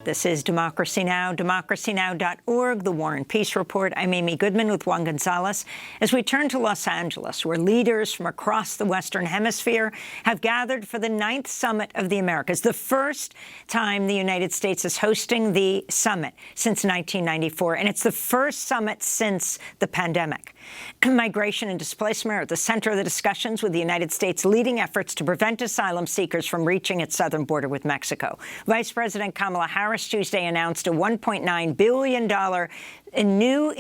This is Democracy Now!, democracynow.org, the War and Peace Report. I'm Amy Goodman with Juan Gonzalez. As we turn to Los Angeles, where leaders from across the Western Hemisphere have gathered for the 9th Summit of the Americas, the first time the United States is hosting the summit since 1994, and it's the first summit since the pandemic. Migration and displacement are at the center of the discussions, with the United States leading efforts to prevent asylum seekers from reaching its southern border with Mexico. Vice President Kamala Harris Tuesday announced a $1.9 billion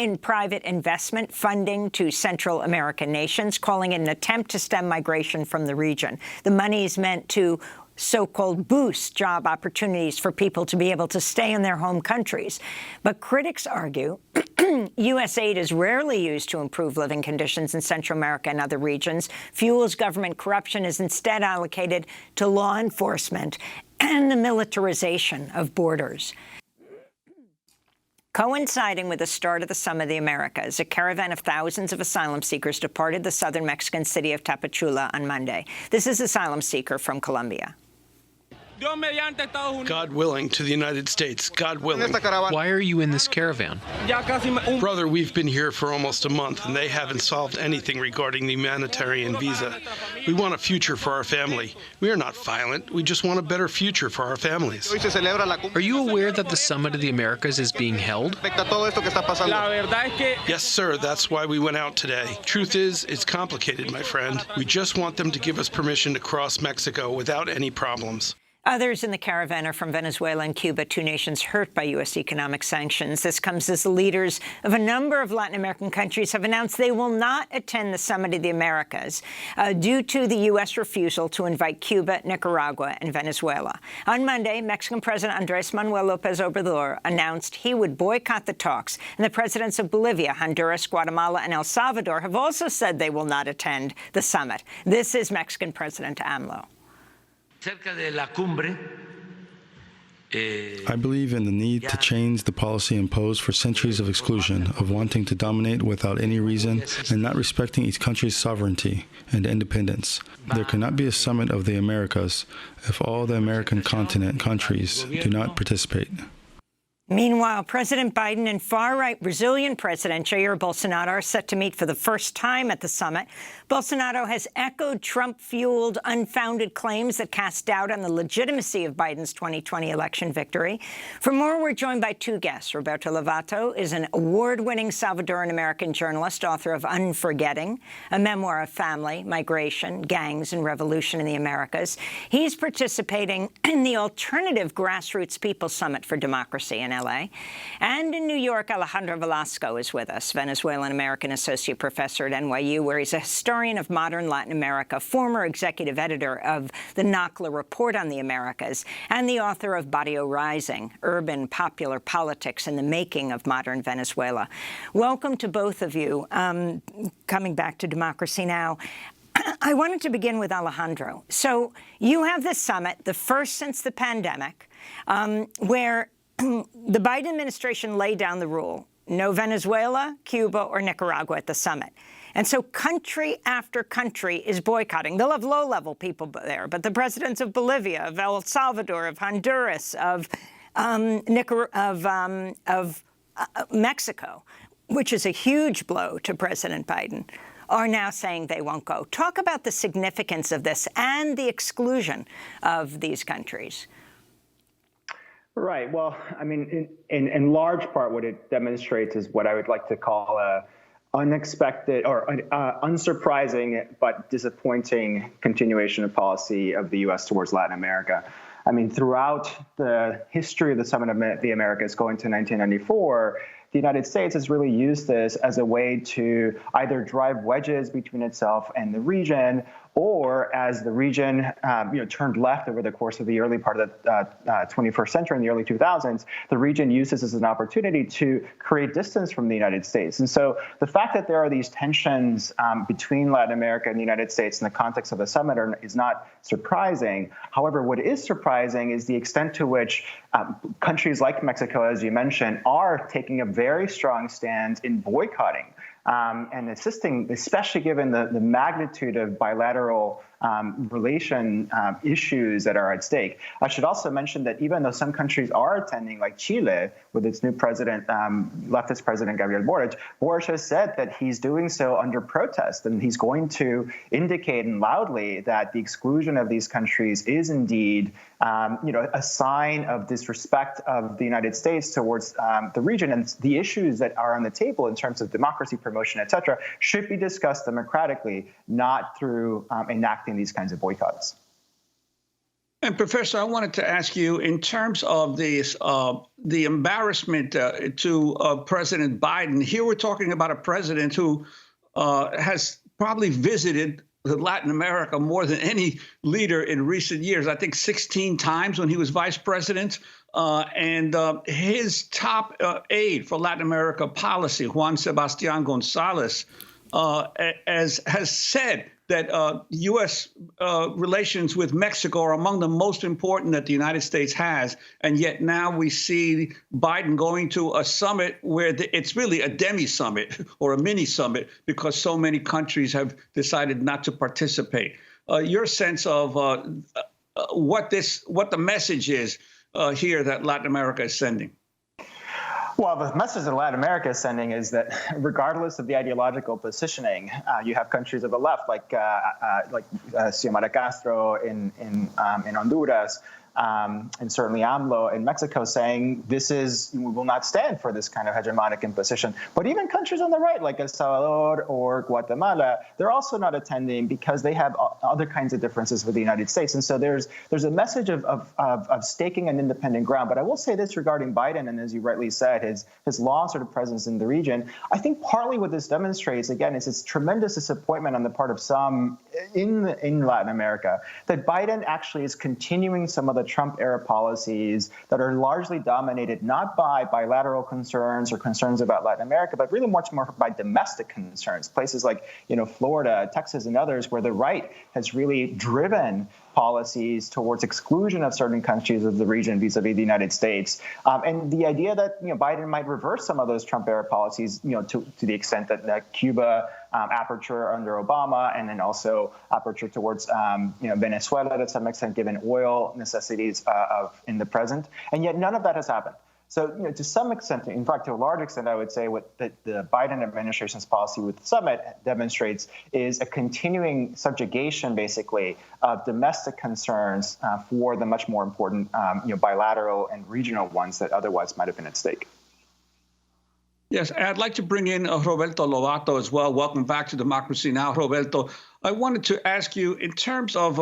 in private investment funding to Central American nations, calling it an attempt to stem migration from the region. The money is meant to so-called boost job opportunities for people to be able to stay in their home countries. But critics argue U.S. aid is rarely used to improve living conditions in Central America and other regions, fuels government corruption, is instead allocated to law enforcement and the militarization of borders. Coinciding with the start of the Summit of the Americas, a caravan of thousands of asylum seekers departed the southern Mexican city of Tapachula on Monday. This is asylum seeker from Colombia. God willing, to the United States, God willing. Why are you in this caravan? Brother, we've been here for almost a month, and they haven't solved anything regarding the humanitarian visa. We want a future for our family. We are not violent. We just want a better future for our families. Are you aware that the Summit of the Americas is being held? Yes, sir. That's why we went out today. Truth is, it's complicated, my friend. We just want them to give us permission to cross Mexico without any problems. Others in the caravan are from Venezuela and Cuba, two nations hurt by U.S. economic sanctions. This comes as the leaders of a number of Latin American countries have announced they will not attend the Summit of the Americas due to the U.S. refusal to invite Cuba, Nicaragua, and Venezuela. On Monday, Mexican President Andrés Manuel López Obrador announced he would boycott the talks, and the presidents of Bolivia, Honduras, Guatemala, and El Salvador have also said they will not attend the summit. This is Mexican President AMLO. I believe in the need to change the policy imposed for centuries of exclusion, of wanting to dominate without any reason and not respecting each country's sovereignty and independence. There cannot be a summit of the Americas if all the American continent countries do not participate. Meanwhile, President Biden and far-right Brazilian President Jair Bolsonaro are set to meet for the first time at the summit. Bolsonaro has echoed Trump-fueled, unfounded claims that cast doubt on the legitimacy of Biden's 2020 election victory. For more, we're joined by two guests. Roberto Lovato is an award-winning Salvadoran American journalist, author of Unforgetting, a memoir of family, migration, gangs, and revolution in the Americas. He's participating in the Alternative Grassroots People's Summit for Democracy in L.A. And in New York, Alejandro Velasco is with us, Venezuelan American associate professor at NYU, where he's a historian of modern Latin America, former executive editor of the NACLA Report on the Americas, and the author of Barrio Rising, Urban Popular Politics in the Making of Modern Venezuela. Welcome to both of you. Coming back to Democracy Now!, I wanted to begin with Alejandro. So you have this summit, the first since the pandemic, where the Biden administration laid down the rule: no Venezuela, Cuba, or Nicaragua at the summit. And so country after country is boycotting. They'll have low-level people there, but the presidents of Bolivia, of El Salvador, of Honduras, of Mexico, which is a huge blow to President Biden, are now saying they won't go. Talk about the significance of this and the exclusion of these countries. Right. Well, I mean, in large part, what it demonstrates is what I would like to call a unexpected or unsurprising but disappointing continuation of policy of the U.S. towards Latin America. I mean, throughout the history of the Summit of the Americas going to 1994, the United States has really used this as a way to either drive wedges between itself and the region, or as the region turned left over the course of the early part of the 21st century, in the early 2000s, the region used this as an opportunity to create distance from the United States. And so the fact that there are these tensions between Latin America and the United States in the context of the summit is not surprising. However, what is surprising is the extent to which countries like Mexico, as you mentioned, are taking a very strong stand in boycotting and assisting, especially given the magnitude of bilateral relation issues that are at stake. I should also mention that even though some countries are attending, like Chile, with its new president, leftist president Gabriel Boric has said that he's doing so under protest, and he's going to indicate and loudly that the exclusion of these countries is indeed, a sign of disrespect of the United States towards the region, and the issues that are on the table in terms of democracy promotion, et cetera, should be discussed democratically, not through enacting these kinds of boycotts. And Professor, I wanted to ask you, in terms of this, the embarrassment to President Biden, here we're talking about a president who has probably visited Latin America more than any leader in recent years, I think 16 times when he was vice president. And his top aide for Latin America policy, Juan Sebastián González, has said that U.S. relations with Mexico are among the most important that the United States has. And yet now we see Biden going to a summit where it's really a demi-summit or a mini-summit because so many countries have decided not to participate. Your sense of what the message is here that Latin America is sending? Well, the message that Latin America is sending is that regardless of the ideological positioning, you have countries of the left like Xiomara Castro in Honduras, and certainly AMLO in Mexico saying we will not stand for this kind of hegemonic imposition. But even countries on the right like El Salvador or Guatemala, they're also not attending because they have other kinds of differences with the United States. And so there's a message of staking an independent ground. But I will say this regarding Biden, and as you rightly said, his long sort of presence in the region. I think partly what this demonstrates, again, is this tremendous disappointment on the part of some in Latin America that Biden actually is continuing some of the Trump-era policies that are largely dominated not by bilateral concerns or concerns about Latin America, but really much more by domestic concerns. Places like, Florida, Texas, and others, where the right has really driven policies towards exclusion of certain countries of the region vis-a-vis the United States. And the idea that Biden might reverse some of those Trump-era policies, to the extent that Cuba aperture under Obama, and then also aperture towards Venezuela to some extent, given oil necessities in the present. And yet none of that has happened. So, to some extent, in fact, to a large extent, I would say what the Biden administration's policy with the summit demonstrates is a continuing subjugation, basically, of domestic concerns for the much more important, bilateral and regional ones that otherwise might have been at stake. Yes, I'd like to bring in Roberto Lovato as well. Welcome back to Democracy Now!, Roberto. I wanted to ask you, in terms of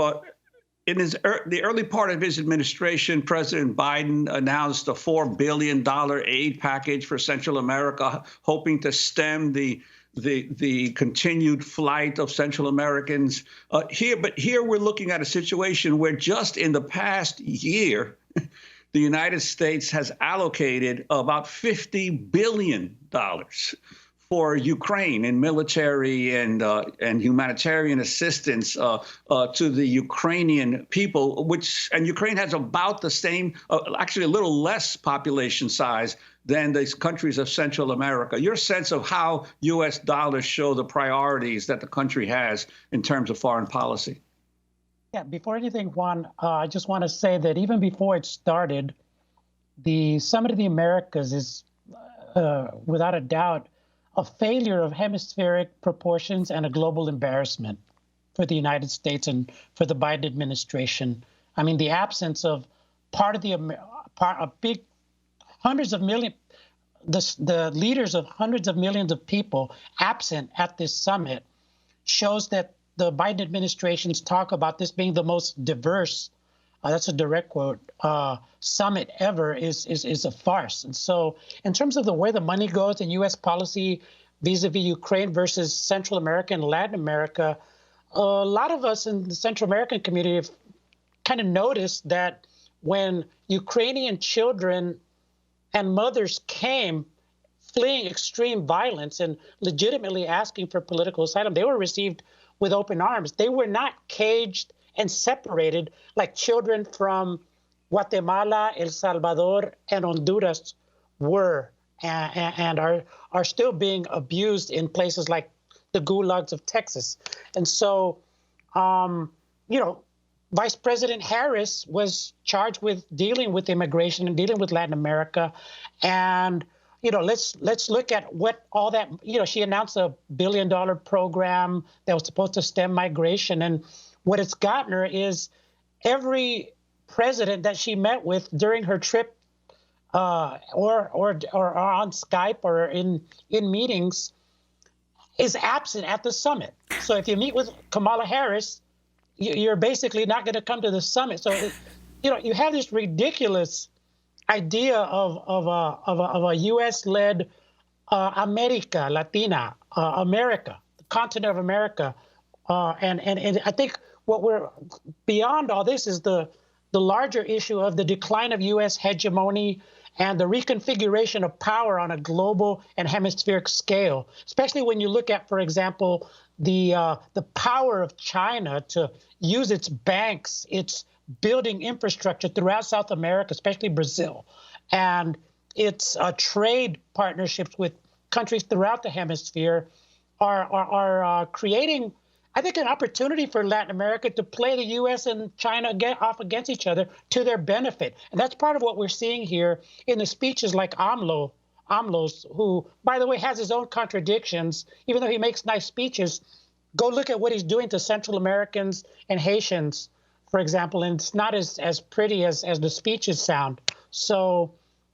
in the early part of his administration, President Biden announced a $4 billion aid package for Central America, hoping to stem the continued flight of Central Americans. But here we're looking at a situation where just in the past year, the United States has allocated about $50 billion for Ukraine in military and humanitarian assistance to the Ukrainian people, and Ukraine has about the same, actually a little less population size than these countries of Central America. Your sense of how U.S. dollars show the priorities that the country has in terms of foreign policy? Yeah, before anything, Juan, I just want to say that even before it started, the Summit of the Americas is, without a doubt, a failure of hemispheric proportions and a global embarrassment for the United States and for the Biden administration. I mean, the absence of hundreds of millions, the leaders of hundreds of millions of people absent at this summit shows that the Biden administration's talk about this being the most diverse, that's a direct quote, summit ever is a farce. And so in terms of where the money goes in U.S. policy vis-a-vis Ukraine versus Central America and Latin America, a lot of us in the Central American community have kind of noticed that when Ukrainian children and mothers came fleeing extreme violence and legitimately asking for political asylum, they were received with open arms. They were not caged and separated like children from Guatemala, El Salvador, and Honduras were and are still being abused in places like the gulags of Texas. And so Vice President Harris was charged with dealing with immigration and dealing with Latin America. And, let's look at what all that, she announced $1 billion program that was supposed to stem migration. And what it's gotten her is every president that she met with during her trip or on Skype or in meetings is absent at the summit. So if you meet with Kamala Harris, you're basically not going to come to the summit. So, you have this ridiculous idea of a U.S.-led America Latina, America, the continent of America, and I think what we're beyond all this is the larger issue of the decline of U.S. hegemony and the reconfiguration of power on a global and hemispheric scale, especially when you look at, for example, the power of China to use its banks, its building infrastructure throughout South America, especially Brazil, and its trade partnerships with countries throughout the hemisphere are creating, I think, an opportunity for Latin America to play the U.S. and China off against each other to their benefit. And that's part of what we're seeing here in the speeches like AMLO's, who, by the way, has his own contradictions. Even though he makes nice speeches, go look at what he's doing to Central Americans and Haitians, for example, and it's not as pretty as the speeches sound. So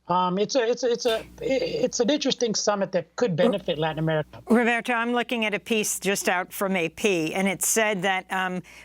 it's an interesting summit that could benefit Latin America. Roberto, I'm looking at a piece just out from AP, and it said that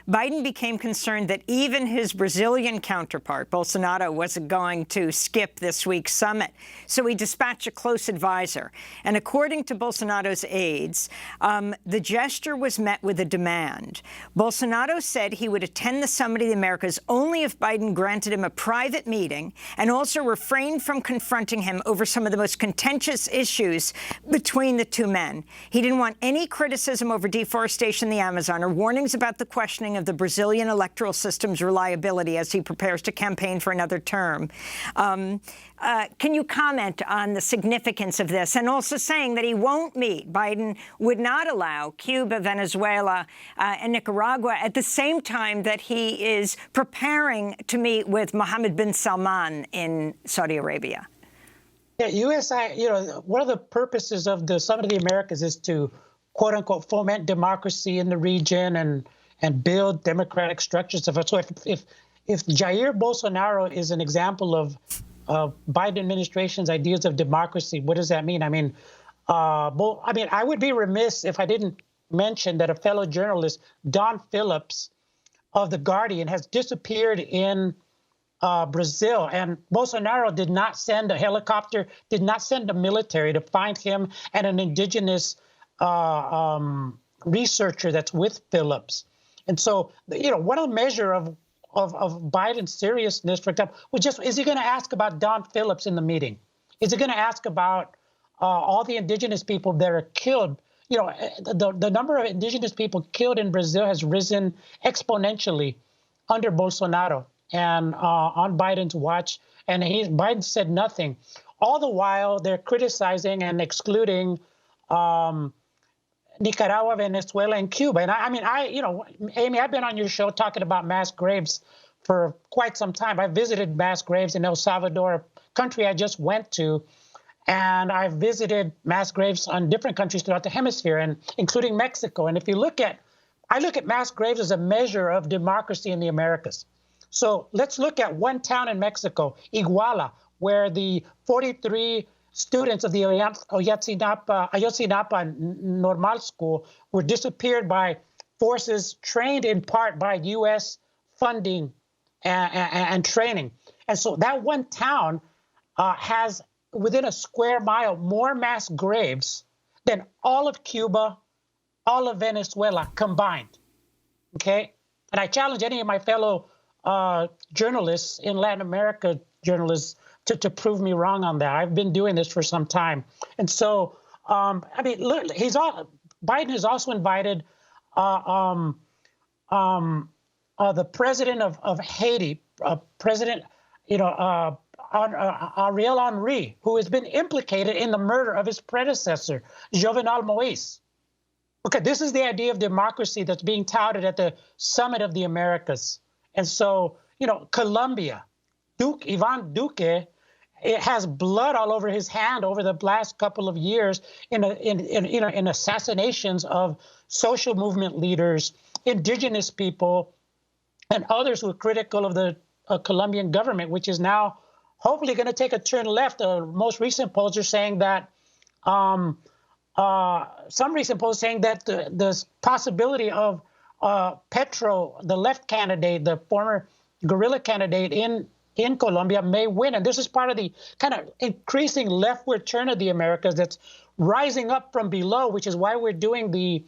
Biden became concerned that even his Brazilian counterpart, Bolsonaro, wasn't going to skip this week's summit. So he dispatched a close advisor. And according to Bolsonaro's aides, the gesture was met with a demand. Bolsonaro said he would attend the Summit of the Americas only if Biden granted him a private meeting and also refrained from confronting him over some of the most contentious issues between the two men. He didn't want any criticism over deforestation in the Amazon or warnings about the questioning of the Brazilian electoral system's reliability as he prepares to campaign for another term. Can you comment on the significance of this, and also saying that he won't meet, Biden would not allow Cuba, Venezuela, and Nicaragua at the same time that he is preparing to meet with Mohammed bin Salman in Saudi Arabia? Yeah, one of the purposes of the Summit of the Americas is to, quote unquote, foment democracy in the region and build democratic structures. So if Jair Bolsonaro is an example of Biden administration's ideas of democracy, what does that mean? I mean, I would be remiss if I didn't mention that a fellow journalist, Don Phillips of The Guardian, has disappeared in Brazil, and Bolsonaro did not send a helicopter, did not send a military to find him and an indigenous researcher that's with Phillips. And so, one of the measure of Biden's seriousness, for example, was just, is he going to ask about Don Phillips in the meeting? Is he going to ask about all the indigenous people that are killed? The number of indigenous people killed in Brazil has risen exponentially under Bolsonaro and on Biden's watch, and Biden said nothing. All the while, they're criticizing and excluding Nicaragua, Venezuela, and Cuba. And Amy, I've been on your show talking about mass graves for quite some time. I visited mass graves in El Salvador, a country I just went to, and I've visited mass graves on different countries throughout the hemisphere, and including Mexico. And if you I look at mass graves as a measure of democracy in the Americas. So let's look at one town in Mexico, Iguala, where the 43 students of the Ayotzinapa Normal School were disappeared by forces trained in part by U.S. funding and training. And so that one town has, within a square mile, more mass graves than all of Cuba, all of Venezuela combined. Okay? And I challenge any of my fellow journalists in Latin America, journalists, to prove me wrong on that. I've been doing this for some time. And so, look, Biden has also invited the president of Haiti, President, Ariel Henry, who has been implicated in the murder of his predecessor, Jovenel Moïse, Okay, this is the idea of democracy that's being touted at the Summit of the Americas. And so, Colombia, Ivan Duque, it has blood all over his hand over the last couple of years in assassinations of social movement leaders, indigenous people, and others who are critical of the Colombian government, which is now hopefully going to take a turn left. The most recent polls are saying that some recent polls saying that the possibility of Petro, the left candidate, the former guerrilla candidate in Colombia, may win. And this is part of the kind of increasing leftward turn of the Americas that's rising up from below, which is why we're doing the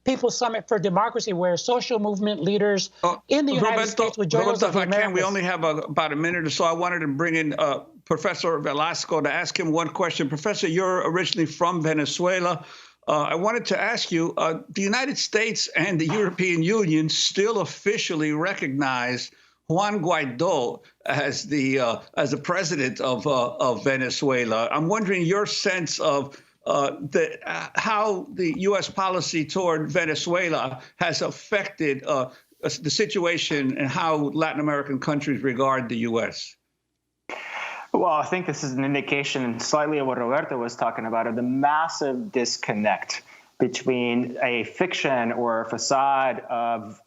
People's Summit for Democracy, where social movement leaders in the United States would join us. Roberto, if I can, we only have about a minute or so. I wanted to bring in Professor Velasco to ask him one question. Professor, you're originally from Venezuela. I wanted to ask you, the United States and the European Union still officially recognize Juan Guaido as the president of Venezuela. I'm wondering your sense of how the U.S. policy toward Venezuela has affected the situation and how Latin American countries regard the U.S. Well, I think this is an indication slightly of what Roberto was talking about, of the massive disconnect between a fiction or a facade of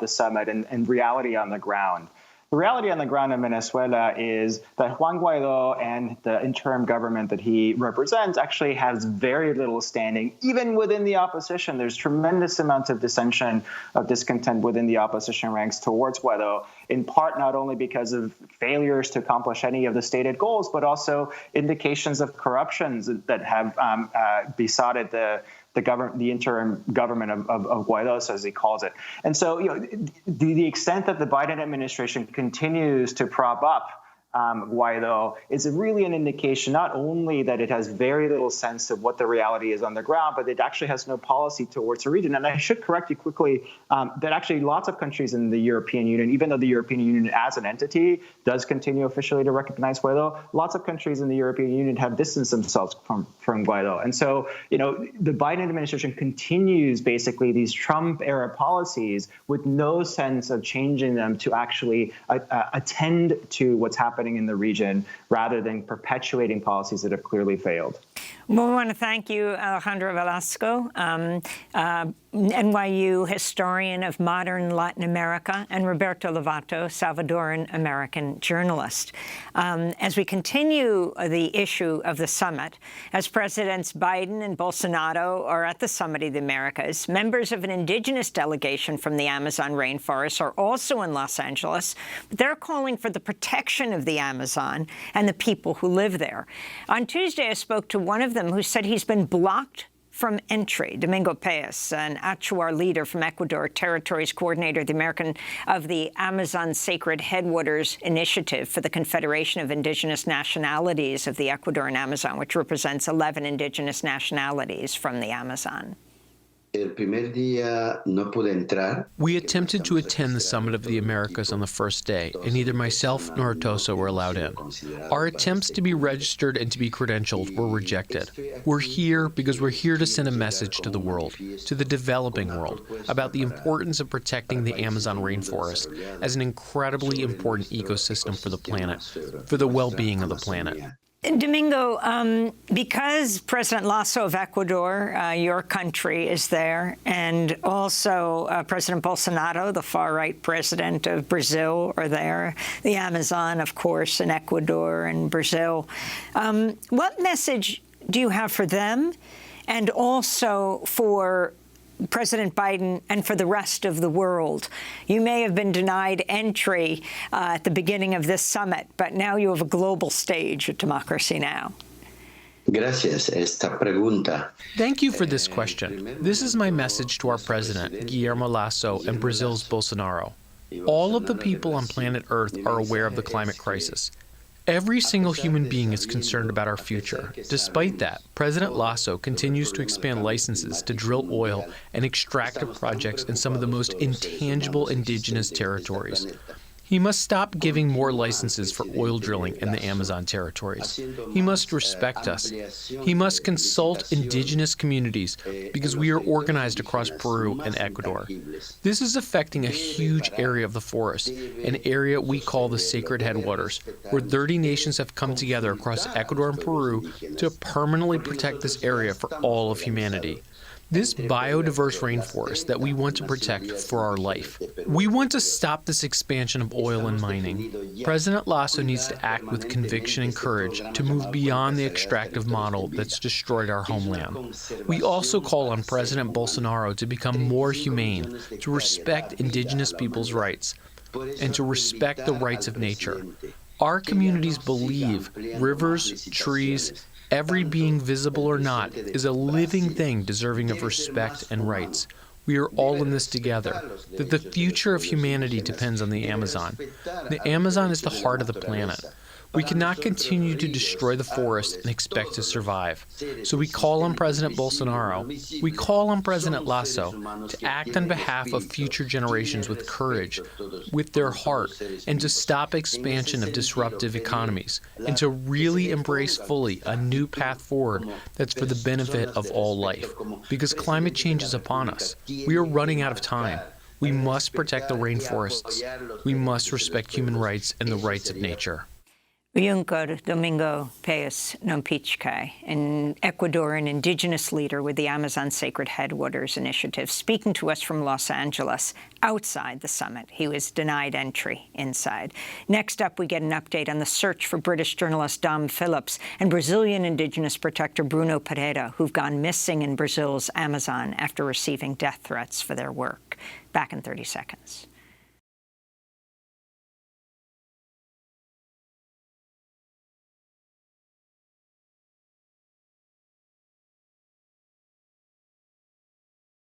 the summit and reality on the ground. The reality on the ground in Venezuela is that Juan Guaido and the interim government that he represents actually has very little standing, even within the opposition. There's tremendous amounts of dissension, of discontent within the opposition ranks towards Guaido, in part not only because of failures to accomplish any of the stated goals, but also indications of corruptions that have besotted the interim government of Guaido, as he calls it. And so, the extent that the Biden administration continues to prop up Guaido is really an indication not only that it has very little sense of what the reality is on the ground, but it actually has no policy towards the region. And I should correct you quickly that actually lots of countries in the European Union, even though the European Union as an entity does continue officially to recognize Guaido, lots of countries in the European Union have distanced themselves from Guaido. And so, the Biden administration continues basically these Trump-era policies with no sense of changing them to actually attend to what's happening in the region, rather than perpetuating policies that have clearly failed. Well, we want to thank you, Alejandro Velasco, NYU historian of modern Latin America, and Roberto Lovato, Salvadoran American journalist. As we continue the issue of the summit, as Presidents Biden and Bolsonaro are at the Summit of the Americas, members of an indigenous delegation from the Amazon rainforest are also in Los Angeles. But they're calling for the protection of the Amazon and the people who live there. On Tuesday, I spoke to one of them who said he's been blocked from entry. Domingo Paez, an Achuar leader from Ecuador, Territories Coordinator of the Amazon Sacred Headwaters Initiative for the Confederation of Indigenous Nationalities of the Ecuadorian Amazon, which represents 11 indigenous nationalities from the Amazon. We attempted to attend the Summit of the Americas on the first day, and neither myself nor Atosa were allowed in. Our attempts to be registered and to be credentialed were rejected. We're here because we're here to send a message to the world, to the developing world, about the importance of protecting the Amazon rainforest as an incredibly important ecosystem for the planet, for the well-being of the planet. Domingo, because President Lasso of Ecuador, your country, is there, and also President Bolsonaro, the far-right president of Brazil, are there, the Amazon, of course, in Ecuador and Brazil, what message do you have for them and also for President Biden and for the rest of the world? You may have been denied entry at the beginning of this summit, but now you have a global stage at Democracy Now! Thank you for this question. This is my message to our president, Guillermo Lasso, and Brazil's Bolsonaro. All of the people on planet Earth are aware of the climate crisis. Every single human being is concerned about our future. Despite that, President Lasso continues to expand licenses to drill oil and extractive projects in some of the most intangible indigenous territories. He must stop giving more licenses for oil drilling in the Amazon territories. He must respect us. He must consult indigenous communities because we are organized across Peru and Ecuador. This is affecting a huge area of the forest, an area we call the Sacred Headwaters, where 30 nations have come together across Ecuador and Peru to permanently protect this area for all of humanity. This biodiverse rainforest that we want to protect for our life. We want to stop this expansion of oil and mining. President Lasso needs to act with conviction and courage to move beyond the extractive model that's destroyed our homeland. We also call on President Bolsonaro to become more humane, to respect indigenous people's rights, and to respect the rights of nature. Our communities believe rivers, trees, every being, visible or not, is a living thing deserving of respect and rights. We are all in this together, that the future of humanity depends on the Amazon. The Amazon is the heart of the planet. We cannot continue to destroy the forest and expect to survive. So we call on President Bolsonaro, we call on President Lasso to act on behalf of future generations with courage, with their heart, and to stop expansion of disruptive economies, and to really embrace fully a new path forward that's for the benefit of all life. Because climate change is upon us. We are running out of time. We must protect the rainforests. We must respect human rights and the rights of nature. Uyunkur Domingo Pérez Nompichkai, an Ecuadorian indigenous leader with the Amazon Sacred Headwaters Initiative, speaking to us from Los Angeles outside the summit. He was denied entry inside. Next up, we get an update on the search for British journalist Dom Phillips and Brazilian indigenous protector Bruno Pereira, who've gone missing in Brazil's Amazon after receiving death threats for their work. Back in 30 seconds.